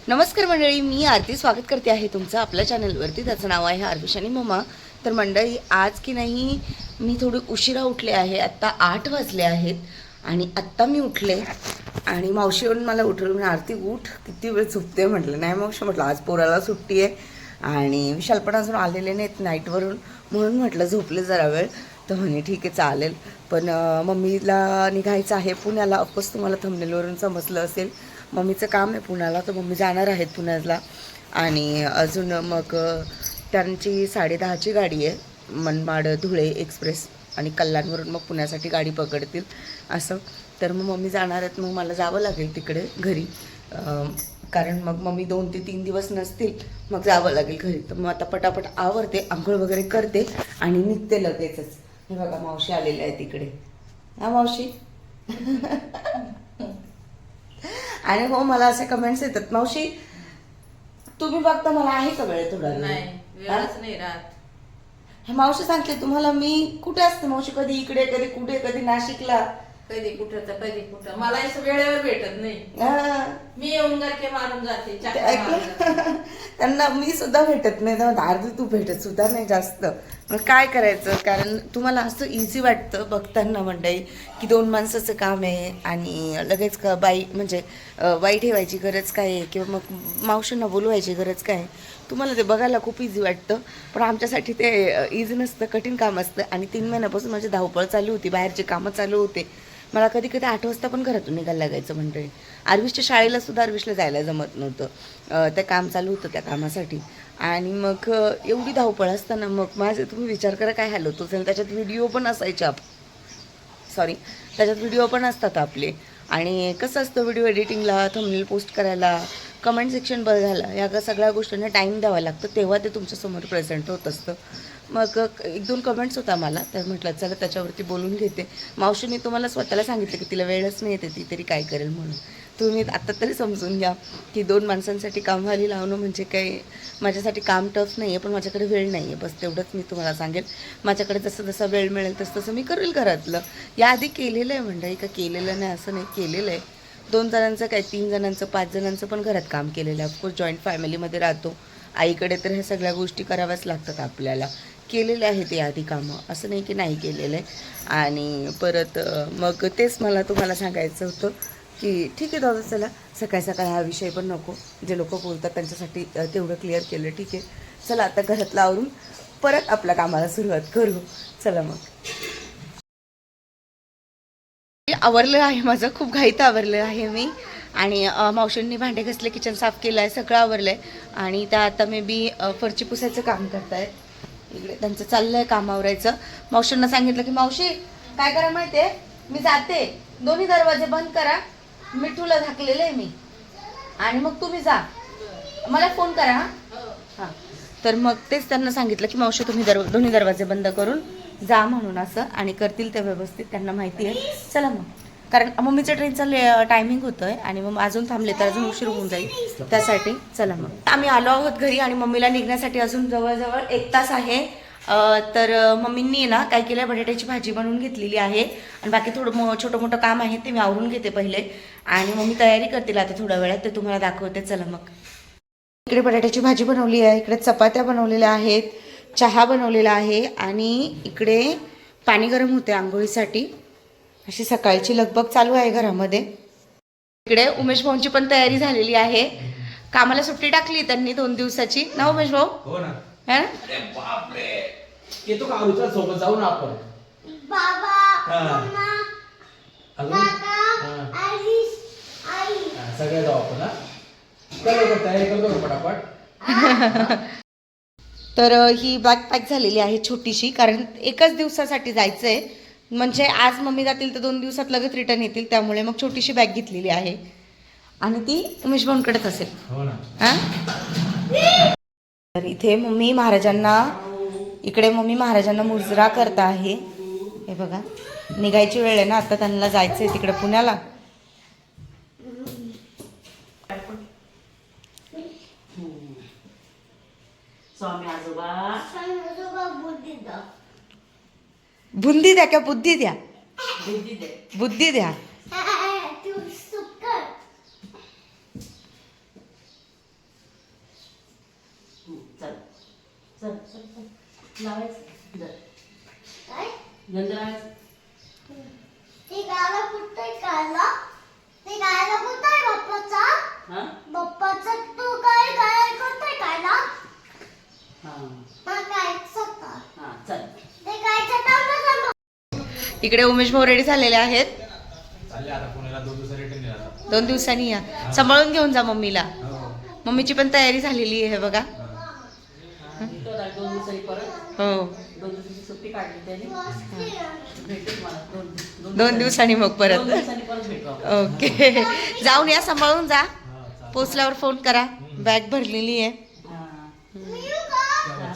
नमस्कार मंडळी, मी आरती स्वागत करते आहे तुमचं आपल्या चॅनलवरती. त्याचं नाव आहे आरविश आणि मम्मा. तर मंडळी, आज की नाही मी थोडी उशिरा उठले आहे. आत्ता 8 वाजले आहेत आणि आत्ता मी उठले आणि मावशी येऊन मला उठवलं. आरती उठ, किती वेळ झोपते म्हटलं. नाही मावशी म्हटलं, आज पोराला सुट्टी आहे आणि विशाल पण अजून आलेले नाहीत नाईटवरून, म्हणून म्हटलं झोपले जरा वेळ. तर म्हणे ठीक आहे चालेल, पण मम्मीला निघायचं आहे पुण्याला. ऑफकोर्स तुम्हाला थंबनेलवरून समजलं असेल, मम्मीचं काम आहे पुण्याला, तर मम्मी जाणार आहेत पुण्याला. आणि अजून मग त्यांची 10:30ची गाडी आहे, मनमाड धुळे एक्सप्रेस, आणि कल्याणवरून मग पुण्यासाठी गाडी पकडतील असं. तर मग मम्मी जाणार आहेत, मग मला जावं लागेल तिकडे घरी, कारण मग मम्मी 2 ते 3 दिवस नसतील, मग जावं लागेल घरी. तर मग आता पटापट आवरते, आंघोळ वगैरे करते आणि निघते लगेचच. हे बघा मावशी आलेले आहे तिकडे. हा मावशी. आणि हो, मला असे कमेंट्स येतात, मावशी तुम्ही बघता मला आहे का वेळ? थोडा नाही, वेळच नाही राहत. हे मावशी सांगते तुम्हाला, मी कुठे असते मावशी, कधी इकडे, कधी कुठे, कधी नाशिकला, कधी कुठं तर कधी कुठं. मला असं वेळेवर भेटत नाही. मी येऊन गरके मारून जाते, चक्कर मारून जाते. त्यांना मी सुद्धा भेटत नाही, तर अर्धी तू भेटत सुद्धा नाही जास्त. मग काय करायचं, कारण तुम्हाला असं इझी वाटतं बघताना मंडळी की 2 माणसाचं काम आहे आणि लगेच बाई म्हणजे बाई ठेवायची गरज काय आहे, किंवा मग मावशींना बोलवायची गरज काय आहे. तुम्हाला ते बघायला खूप इझी वाटतं, पण आमच्यासाठी ते इझी नसतं, कठीण काम असतं. आणि 3 महिन्यापासून माझी धावपळ चालू होती, बाहेरचे कामं चालू होते. मला कधी कधी 8 वाजता पण घरातून निघायला लागायचं मंडळी. आरविशच्या शाळेला सुद्धा आरविशला जायला जमत नव्हतं, ते काम चालू होतं त्या कामासाठी. आणि मग एवढी धावपळ असताना मग माझे तुम्ही विचार करा काय हाल होत असेल. त्याच्यात व्हिडिओ पण असायचे, त्याच्यात व्हिडिओ पण असतात आपले. आणि कसं असतं, व्हिडिओ एडिटिंगला, थंबनेल पोस्ट करायला, कमेंट सेक्शन बघायला, या सगळ्या गोष्टींना टाईम द्यावा लागतो, तेव्हा ते तुमच्यासमोर प्रेझेंट होत असतं. मग 1-2 कमेंट्स होता मला, तर म्हटलं चला त्याच्यावरती बोलून घेते. मावशीने तुम्हाला स्वतःला सांगितलं की तिला वेळच नाही येते, ती तरी काय करेल म्हणून. तुम्ही आत्ता तरी समजून घ्या की 2 माणसांसाठी कामवाली लावणं म्हणजे काही माझ्यासाठी काम टफ नाही आहे, पण माझ्याकडे वेळ नाही आहे, बस तेवढंच मी तुम्हाला सांगेल. माझ्याकडे जसं जसा वेळ मिळेल तसं तसं मी करेल घरातलं. याआधी केलेलं आहे मंडळी, का केलेलं नाही असं नाही, केलेलं आहे. 2 जणांचं काय, 3 जणांचं, 5 जणांचं पण घरात काम केलेलं आहे. ऑफकोर्स जॉईंट फॅमिलीमध्ये राहतो, आईकडे तर ह्या सगळ्या गोष्टी कराव्याच लागतात आपल्याला. केलेले आहे ते आधी कामं, असं नाही की नाही केलेलं आहे. आणि परत मग तेच मला तुम्हाला सांगायचं होतं की ठीक आहे दादा, चला सकाळ सकाळ हा विषय पण नको, जे लोक बोलतात त्यांच्यासाठी तेवढं क्लिअर केलं, ठीक आहे. चला आता घरातलं आवरून परत आपल्या कामाला सुरुवात करू. चला मग. आवरलं आहे माझं, खूप घाईत आवरलं आहे मी. आणि मावशींनी भांडे घासले, किचन साफ केलं आहे, सगळं आवरलं आहे. आणि त्या आता मे बी फरची पुसायचं काम करतायत. इकडे त्यांचं चाललं आहे काम आवरायचं. मावशींना सांगितलं की मावशी काय करा माहिती आहे, मी जाते, दोन्ही दरवाजे बंद करा, मिठूला झाकलेलं आहे मी, आणि मग तुम्ही जा, मला फोन करा. हां, तर मग तेच त्यांना सांगितलं की मावशी तुम्ही दोन्ही दरवाजे बंद करून जा म्हणून, असं. आणि करतील ते व्यवस्थित, त्यांना माहिती आहे. चला मग, कारण मम्मीच्या ट्रेनचं टायमिंग होतं आहे आणि मग अजून थांबले तर अजून उशीर होऊन जाईल, त्यासाठी. चला मग, आम्ही आलो आहोत घरी आणि मम्मीला निघण्यासाठी अजून जवळजवळ 1 तास आहे. तर मम्मींनी ना काय केलं, बटाट्याची भाजी बनवून घेतलेली आहे आणि बाकी थोडं छोटं मोठं काम आहे ते मी आवरून घेते पहिले, आणि मम्मी तयारी करतील आता थोड्या वेळात, ते तुम्हाला दाखवते. चला मग. इकडे बटाट्याची भाजी बनवली आहे, इकडे चपात्या बनवलेल्या आहेत, चहा बनवलेला आहे, आणि इकडे पाणी गरम होते आंघोळीसाठी. अशी सकाळची लगबग चालू आहे घरामध्ये. इकडे उमेश भाऊंची पण तयारी झालेली आहे, कामाला सुट्टी टाकली त्यांनी 2 दिवसाची ना उमेश भाऊ? हो ना. बापरे, येतो का आरुचा सोबत जाऊ ना आपण? बाबा, मम्मा, काका, आईश, आई, सगळे जाऊ आपण. ना तयारी करतो पटापट. तर ही बॅग पॅक झालेली आहे छोटीशी, कारण 1च दिवसासाठी जायचं आहे. म्हणजे आज मम्मी जातील तर 2 दिवसात लगेच रिटर्न येतील, त्यामुळे मग छोटीशी बॅग घेतलेली आहे. आणि ती उमेश भाऊंकडेच असेल. हो ना. हां, तर इथे मम्मी महाराजांना मुजरा करता आहे. हे बघा, निघायची वेळ आहे ना आता, त्यांना जायचं आहे तिकडे पुण्याला. स्वामी आजोबा बुंदी द्या का बुद्धी द्या? बुद्धी द्या. लावायचं जर काय गंध लावायचं. ते गाणं कुठे गायला ते गायला कुठे बाप्पाचा हा बाप्पाचा तू काय गाय कुठे गायला हा मग काय सत्ता हा चल. ते गायचं नाव इकडे उमेश भाऊ रेडी झालेले आहेत. चालले आता पुण्याला 2 दिवस रिटर्न येणार. 2 दिवसांनी या. सांभाळून घेऊन जा मम्मीला. मम्मीची पण तयारी झालेली आहे बघा. तो 2 दिवसांनी परत हो 2 दिवसाची सुट्टी काढली त्याने. भेटेल मला 2 दिवसांनी मग 2 परत. दिवसांनी परत भेटू आपण. ओके. जाऊन या, सांभाळून जा. पोचल्यावर फोन करा. बॅग भरलेली आहे. हा.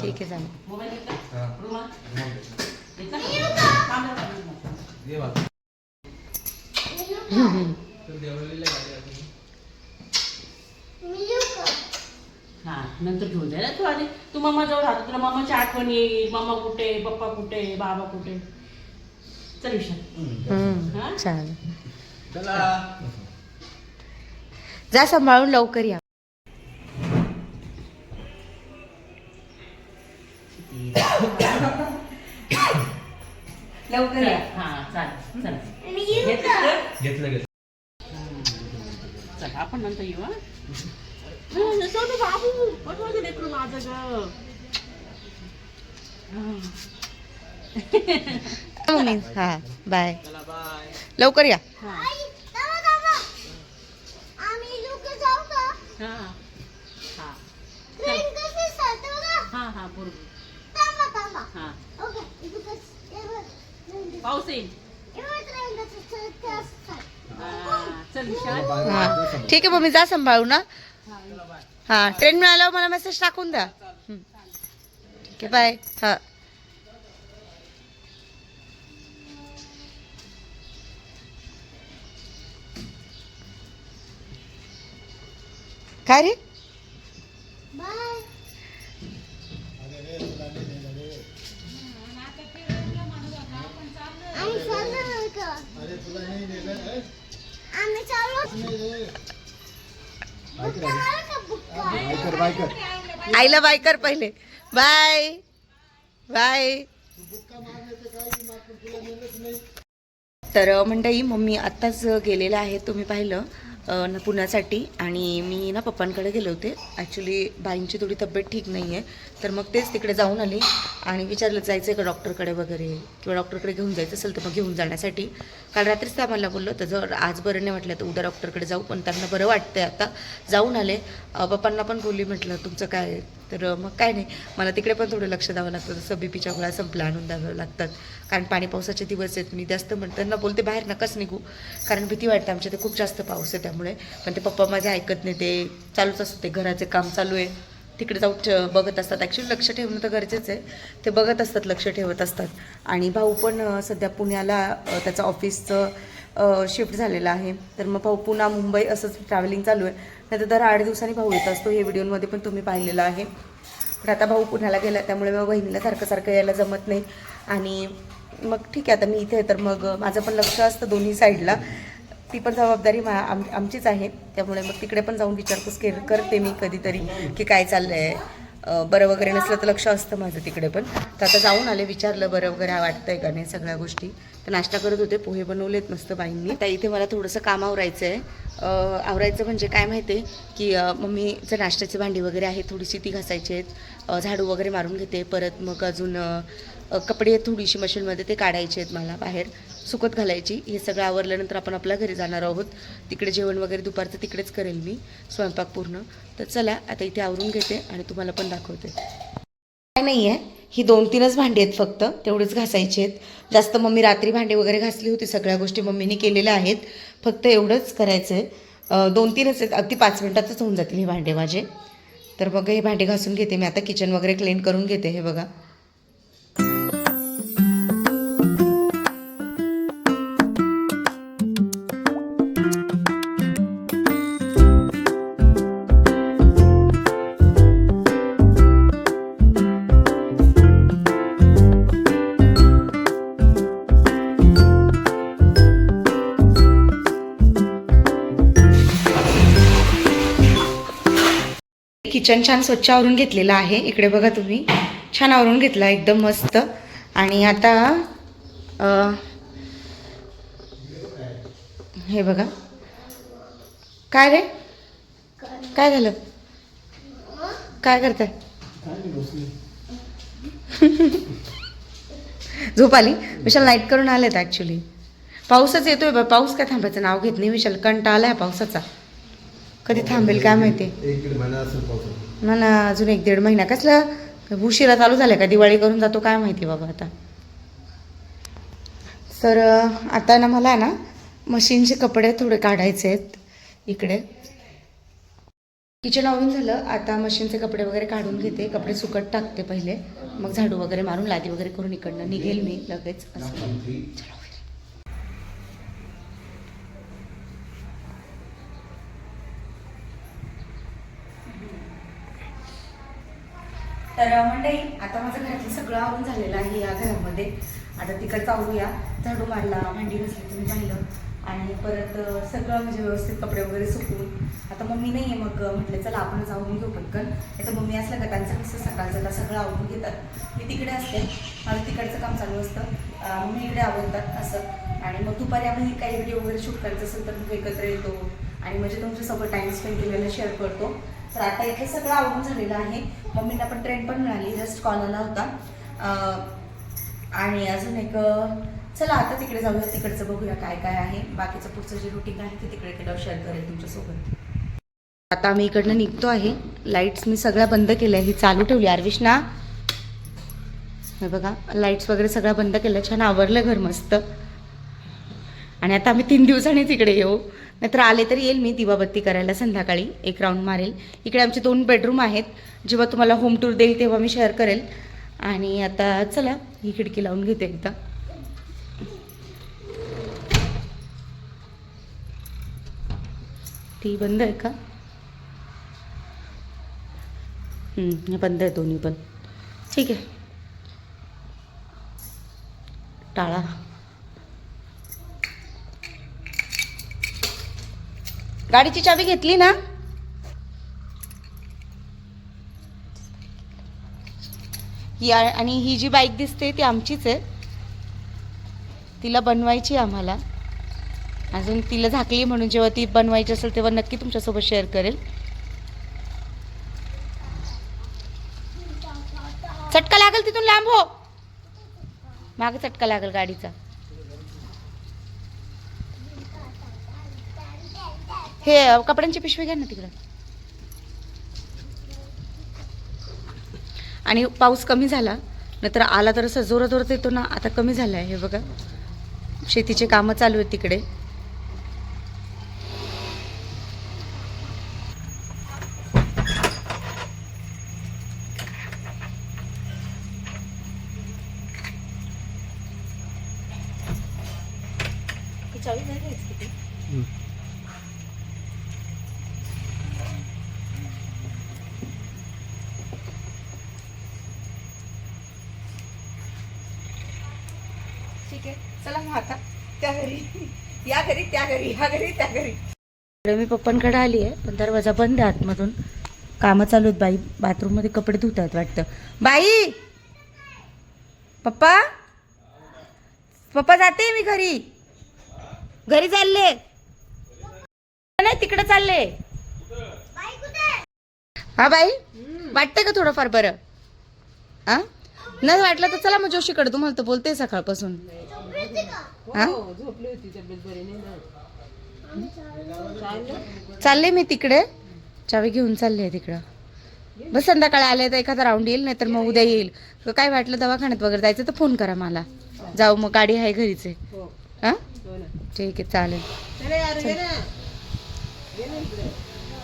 ठीक आहे चालेल. मोबाईल घेतला? रुमाल? घेतला? थांब जरा, थांब. ये बाबा. तर देवळीला गाडी आली. हा नंतर घेऊन जायला तू आधी. तू मम्मा जवळ राहतो, तुला मम्माची आठवण येईल. मम्मा कुठे, पप्पा कुठे, बाबा कुठे. चल विशाल. हा? चालेल. चला. जा सांभाळून लवकर या. लवकर या. हा चालेल चल. मी घेतलं घेतलं. चल आपण नंतर येऊ. हा सोनू बाबू बघ लेकरू माझं ग. मम्मी हा बाय. चला बाय. लवकर या. हा आम्ही लोक जाऊ का हा हा ट्रेन कशी चालते बघा हा हा बरोबर. थांबा हा ओके पाऊस येईल. ट्रेन कशी चालते असतात हा, चल विशाल. हा ठीक आहे मम्मी, जा सांभाळू ना. हा ट्रेन मिळाल्यावर मला मेसेज टाकून द्या. ठीक आहे बाय. हा काय रे. बाय आम्ही चाललो का आम्ही चाललो आईला बाय कर पहिले. Bye bye. तर मंडळी मम्मी आत्ताच गेलेलं आहे, तुम्ही पाहिलं पुण्यासाठी. आणि मी ना पप्पांकडे गेले होते. ॲक्च्युली बाईंची थोडी तब्येत ठीक नाही आहे, तर मग तेच तिकडे जाऊन आले आणि विचारलं जायचं आहे का डॉक्टरकडे वगैरे, किंवा डॉक्टरकडे घेऊन जायचं असेल तर मग घेऊन जाण्यासाठी. काल रात्रीच त्या मला बोललं तर जर आज बरं नाही वाटलं तर उद्या डॉक्टरकडे जाऊ, पण त्यांना बरं वाटतंय आता. जाऊन आले. पप्पांना पण बोलली, म्हटलं तुमचं काय आहे? तर मग काय नाही, मला तिकडे पण थोडं लक्ष द्यावं लागतं. जसं बीपीच्या गोळ्या संपल्या आणून द्याव्या लागतात, कारण पाणी पावसाचे दिवस आहेत. मी जास्त त्यांना बोलते बाहेर नकाच निघू, कारण भीती वाटते. आमच्या ते खूप जास्त पाऊस आहे त्यामुळे. पण ते पप्पा माझे ऐकत नाही, ते चालूच असतं, ते घराचे काम चालू आहे, तिकडे जाऊन बघत असतात. ॲक्च्युली लक्ष ठेवणं तर गरजेचं आहे, ते बघत असतात, लक्ष ठेवत असतात. आणि भाऊ पण सध्या पुण्याला त्याचं ऑफिसचं शिफ्ट झालेलं आहे, तर मग भाऊ पुणा मुंबई असंच ट्रॅव्हलिंग चालू आहे. नाही तर दर 8 दिवसांनी भाऊ येत असतो, हे व्हिडिओमध्ये पण तुम्ही पाहिलेलं आहे. पण आता भाऊ पुण्याला गेला, त्यामुळे मग बहिणीला सारखं यायला जमत नाही. आणि मग ठीक आहे, आता मी इथे, तर मग माझं पण लक्ष असतं दोन्ही साईडला. ती पण जबाबदारी आमचीच आहे, त्यामुळे मग तिकडे पण जाऊन विचारपूस करते मी कधीतरी की काय चाललं आहे. बरं वगैरे नसलं तर लक्ष असतं माझं तिकडे पण. तर आता जाऊन आले, विचारलं बरं वगैरे वाटतंय का नाही, सगळ्या गोष्टी. तर नाश्ता करत होते, पोहे बनवलेत मस्त बाईंनी. आता इथे मला थोडंसं काम आवरायचं आहे. आवरायचं म्हणजे काय माहिती आहे की मम्मीचं नाश्त्याची भांडी वगैरे आहे, थोडीशी ती घासायची आहेत. झाडू वगैरे मारून घेते. परत मग अजून कपडे थोडीशी मशीनमध्ये ते काढायचे आहेत मला बाहेर, सुकत घालायची. हे सगळं आवरल्यानंतर आपण आपल्या घरी जाणार आहोत. तिकडे जेवण वगैरे दुपारचं तिकडेच करेल मी, स्वयंपाक पूर्ण. तर चला आता इथे आवरून घेते आणि तुम्हाला पण दाखवते. काय नाही आहे, ही 2-3च भांडी आहेत फक्त, तेवढेच घासायचे आहेत. जास्त मम्मी रात्री भांडी वगैरे घासली होती, सगळ्या गोष्टी मम्मीने केलेल्या आहेत, फक्त एवढंच करायचं आहे. 2-3च आहेत, अगदी 5 मिनिटातच होऊन जातील हे भांडे माझे. तर मग हे भांडे घासून घेते मी आता, किचन वगैरे क्लीन करून घेते. हे बघा, किचन छान स्वच्छ आवरून घेतलेलं आहे. इकडे बघा तुम्ही, छान आवरून घेतला एकदम मस्त. आणि आता हे बघा. काय रे, काय झालं, काय करताय? झोप आली? विशाल नाईट करून आलेत ॲक्च्युली. पाऊसच येतोय बा, पाऊस काय थांबायचं नाव घेत नाही विशाल. कंटाळा आलाय पावसाचा, कधी थांबेल काय माहिती. ना ना, अजून 1-1.5 महिना कसला उशिरा चालू झालाय का, दिवाळी करून जातो काय माहिती बाबा आता. तर आता ना मला ना मशीनचे कपडे थोडे काढायचे आहेत इकडे. किचन आवरून झालं, आता मशीनचे कपडे वगैरे काढून घेते, कपडे सुकत टाकते पहिले, मग झाडू वगैरे मारून लादी वगैरे करून इकडनं निघेल मी लगेच असं. तर मंडळी, आता माझं घरातलं सगळं आवरून झालेलं आहे या घरामध्ये. आता तिकडचं आवरूया. झाडू मारला, भांडी घासली तुम्ही पाहिलं, आणि परत सगळं म्हणजे व्यवस्थित कपडे वगैरे सुकवून. आता मम्मी नाही आहे, मग म्हटलं चला आपणच आवरून घेऊ पटकन. नाही तर मम्मी असलं का त्यांचं कसं सकाळचं सगळं आवरून घेतात. मी तिकडे असते, माझं तिकडचं काम चालू असतं, मम्मी इकडे आवडतात असं. आणि मग दुपारी आम्ही काही व्हिडिओ वगैरे शूट करायचं असेल तर मग एकत्र येतो आणि म्हणजे तुमच्यासोबत टाईम स्पेंड केलेला शेअर करतो. तर आता इथे सगळं आवरून झालेलं आहे. मम्मीला पण ट्रेन पण मिळाली, जस्ट कॉल आला होता. आणि अजून एक चला आता तिकडे जाऊया, तिकडचं बघूया काय काय आहे. बाकीचं पुढचं जे रुटीन आहे ते तिकडे केल्यावर शेअर करेल तुमच्यासोबत. आता आम्ही इकडनं निघतो आहे. लाईट्स मी सगळ्या बंद केल्या, ही चालू ठेवली आरविष्णा. हे बघा, लाईट्स वगैरे सगळ्या बंद केल्या, छान आवरलं घर मस्त. आणि आता आम्ही 3 दिवसांनी तिकडे येऊ, नाहीतर आले तरी येईल मी दिवाबत्ती करायला संध्याकाळी, एक राऊंड मारेल. इकडे आमचे 2 बेडरूम आहेत, जेव्हा तुम्हाला होम टूर देईल तेव्हा मी शेअर करेल. आणि आता चला ही खिडकी लावून घेते एकदा. ती बंद आहे का? हे बंद आहे दोन्ही पण, ठीक आहे. टाळा. गाडीची चावी घेतली ना? आणि ही जी बाईक दिसते ती आमचीच आहे, तिला बनवायची आम्हाला. अजून तिला झाकली म्हणून जेव्हा ती बनवायची असेल तेव्हा नक्की तुमच्यासोबत शेअर करेल. चटका लागेल तिथून लांब हो, मागे चटका लागेल गाडीचा. हे कपड्यांची पिशवी घ्या ना तिकडं. आणि पाऊस कमी झाला, नंतर आला तर असं जोरात जोरात येतो ना, आता कमी झाला आहे. हे बघा, शेतीचे कामं चालू आहेत तिकडे. ठीक आहे, चला मग आता त्या घरी, या घरी, त्या घरी, ह्या घरी, त्या घरी. मी पप्पांकडे आली आहे, पण दरवाजा बंद आहे आतमधून. कामं चालू आहेत. बाई बाथरूममध्ये कपडे धुत आहेत वाटतं. बाई, पप्पा, पप्पा जाते मी घरी, घरी चालले नाही, तिकडे चालले. हा बाई, वाटतंय का थोडंफार बरं? हा, नाही वाटलं तर चला मग जोशीकडे, तुम्हाला तर बोलते सकाळपासून. हा, चालले मी तिकडे, चावी घेऊन चालले तिकडं. बस संध्याकाळी आले तर एखादा राऊंड येईल, नाही तर मग उद्या येईल. काय वाटलं दवाखान्यात वगैरे जायचं तर फोन करा मला, जाऊ मग, गाडी आहे घरीच आहे. हा, ठीक आहे, चालेल.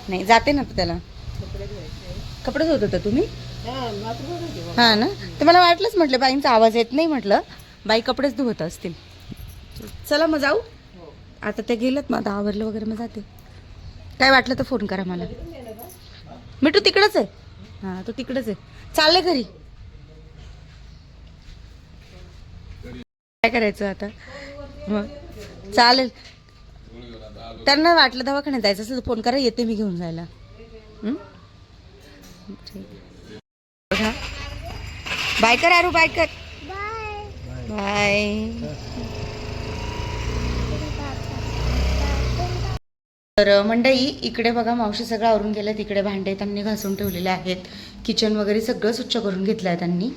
नाही जाते ना त्याला. कपडे धुत होता तुम्ही? हां ना, तर मला वाटलंच, म्हटलं बाईंचा आवाज येत नाही, म्हटलं बाई कपडेच धुवत असतील. चला मग जाऊ आता, ते गेलत मग आता आवरलं वगैरे मग जाते. काय वाटलं तर फोन करा मला. मिठू तिकडंच आहे. हां, तो तिकडंच आहे, चालले घरी. काय करायचं आता मग, चालेल. त्यांना वाटलं दवाखान्यात जायचं असेल तर फोन करा, येते मी घेऊन जायला. ठीक. बाय कर आरू, बाय कर. Bye bye. तर मंडई इकडे बघा मावशी सगळं आवरून गेलं. तिकडे भांडे त्यांनी घासून ठेवलेले आहेत. किचन वगैरे सगळं स्वच्छ करून घेतलं आहे त्यांनी.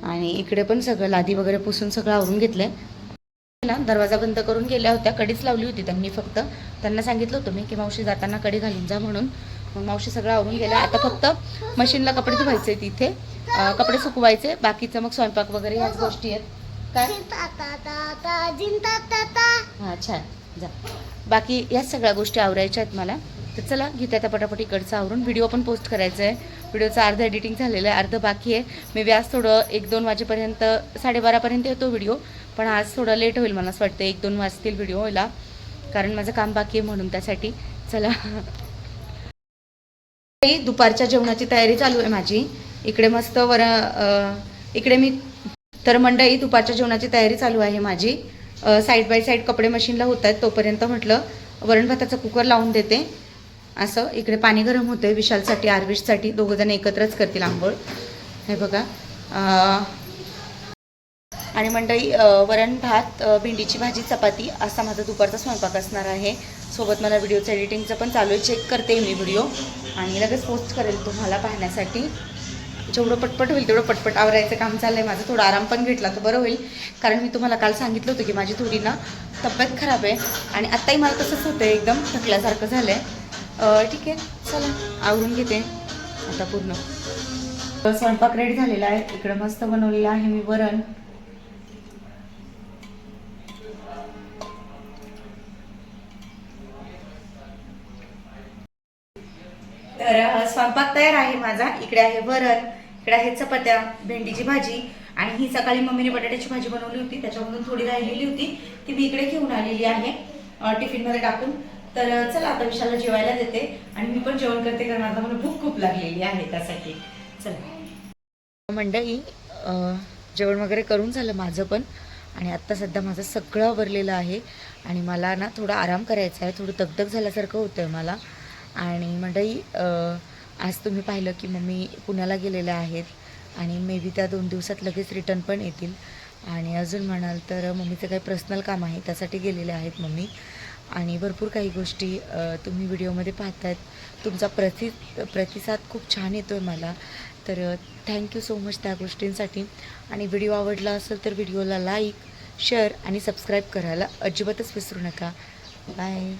आणि इकडे पण सगळं लादी वगैरे पुसून सगळं आवरून घेतलं आहे ना. दरवाजा बंद करून गेल्या होत्या. कढीच लावली होती त्यांनी फक्त. त्यांना सांगितलं होतं मी की मावशी जाताना कढी घालून जा म्हणून. मग मावशी सगळं आवरून गेल्या. आता फक्त मशीनला कपडे धुवायचे तिथे, कपडे सुकवायचे. बाकीचं मग स्वयंपाक वगैरे ह्याच गोष्टी आहेत. काय हां छान जा. बाकी याच सगळ्या गोष्टी आवरायच्या आहेत मला. तर चला घेते आता पटापट इकडचं आवरून. व्हिडिओ पण पोस्ट करायचं आहे. व्हिडिओचं अर्ध एडिटिंग झालेलं आहे, अर्ध बाकी आहे. मे बी आज थोडं 1-2 वाजेपर्यंत 12:30पर्यंत येतो व्हिडिओ. पण आज थोडं लेट होईल मला असं वाटतं. 1-2 वाजतील व्हिडिओ व्हायला, कारण माझं काम बाकी आहे म्हणून. त्यासाठी चला. दुपारच्या जेवणाची तयारी चालू आहे माझी. इकडे मस्त इकडे मी तर मंडई दुपारच्या जेवणाची तयारी चालू आहे माझी. साईड बाय साईड कपडे मशीनला होत आहेत. तोपर्यंत म्हटलं वरण भाताचा कुकर लावून देते. असं इकडे पाणी गरम होतं आहे विशालसाठी, आरविशसाठी. दोघंजण एकत्रच करतील आंघोळ. हे बघा. आणि मंडई वरण भात, भेंडीची भाजी, चपाती असा माझा दुपारचा स्वयंपाक असणार आहे. सोबत मला व्हिडिओचं एडिटिंगचं पण चालू आहे. चेक करते मी व्हिडिओ आणि लगेच पोस्ट करेल तुम्हाला पाहण्यासाठी. जेवढं पटपट होईल तेवढं पटपट आवरायचं काम चाललं आहे माझं. थोडा आराम पण घेतला तर बरं होईल, कारण मी तुम्हाला काल सांगितलं होतं की माझी थोडी ना तब्येत खराब आहे. आणि आत्ताही मला तसंच होतं, एकदम थकल्यासारखं झालं आहे. ठीक आहे चला आवरून घेते आता पूर्ण. स्वयंपाक रेडी झालेला आहे. इकडं मस्त बनवलेलं आहे मी वरण. तर स्वयंपाक तयार आहे माझा. इकडे आहे वरण, इकडे आहे चपात्या, भेंडीची भाजी. आणि ही सकाळी मम्मीने बटाट्याची भाजी बनवली होती, त्याच्यामधून थोडी राहिलेली होती ती मी इकडे घेऊन आलेली आहे टिफिनमध्ये टाकून. तर चला आता विशालला जेवायला देते आणि मी पण जेवण करते, कारण आता मला भूक खूप लागलेली आहे त्यासाठी. चला मंडळी, जेवण वगैरे करून झालं माझं पण. आणि आत्ता सध्या माझं सगळं आवरलेलं आहे आणि मला ना थोडा आराम करायचा आहे. थोडं दगदग झाल्यासारखं होतं आहे मला. आणि मंडळी, आज तुम्ही पाहिलं की मम्मी पुण्याला गेलेल्या आहेत आणि मे बी त्या 2 दिवसात लगेच रिटर्न पण येतील. आणि अजून म्हणाल तर मम्मीचं काही पर्सनल काम आहे, त्यासाठी गेलेले आहेत मम्मी. आणि भरपूर काही गोष्टी तुम्ही व्हिडिओमध्ये पाहतायत. तुमचा प्रतिसाद खूप छान येतो आहे मला. तर थँक्यू सो मच त्या गोष्टींसाठी. आणि व्हिडिओ आवडला असेल तर व्हिडिओला लाईक, शेअर आणि सबस्क्राईब करायला अजिबातच विसरू नका. बाय.